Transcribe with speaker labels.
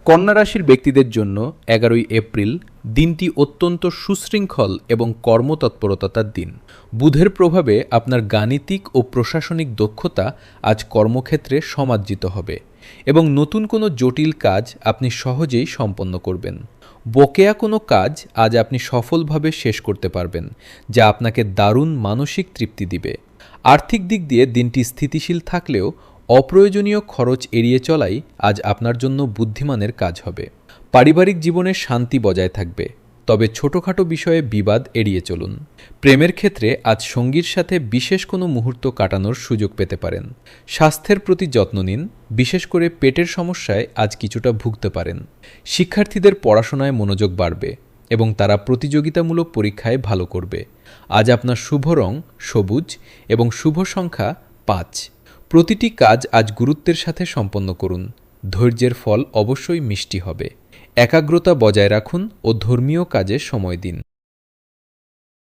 Speaker 1: কন্যা রাশির ব্যক্তিদের জন্য 11ই এপ্রিল দিনটি অত্যন্ত সুশৃঙ্খল এবং কর্মতৎপরতার দিন। বুধের প্রভাবে আপনার গাণিতিক ও প্রশাসনিক দক্ষতা আজ কর্মক্ষেত্রে সমাজ্জিত হবে এবং নতুন কোনো জটিল কাজ আপনি সহজেই সম্পন্ন করবেন। বকেয়া কোনো কাজ আজ আপনি সফলভাবে শেষ করতে পারবেন, যা আপনাকে দারুণ মানসিক তৃপ্তি দিবে। আর্থিক দিক দিয়ে দিনটি স্থিতিশীল থাকলেও অপ্রয়োজনীয় খরচ এড়িয়ে চলাই আজ আপনার জন্য বুদ্ধিমানের কাজ হবে। পারিবারিক জীবনে শান্তি বজায় থাকবে, তবে ছোটখাটো বিষয়ে বিবাদ এড়িয়ে চলুন। প্রেমের ক্ষেত্রে আজ সঙ্গীর সাথে বিশেষ কোনো মুহূর্ত কাটানোর সুযোগ পেতে পারেন। স্বাস্থ্যের প্রতি যত্ন নিন, বিশেষ করে পেটের সমস্যায় আজ কিছুটা ভুগতে পারেন। শিক্ষার্থীদের পড়াশোনায় মনোযোগ বাড়বে এবং তারা প্রতিযোগিতামূলক পরীক্ষায় ভালো করবে। আজ আপনার শুভ রং সবুজ এবং শুভ সংখ্যা 5। প্রতিটি কাজ আজ গুরুত্বের সাথে সম্পন্ন করুন। ধৈর্যের ফল অবশ্যই মিষ্টি হবে। একাগ্রতা বজায় রাখুন ও ধর্মীয় কাজে সময় দিন।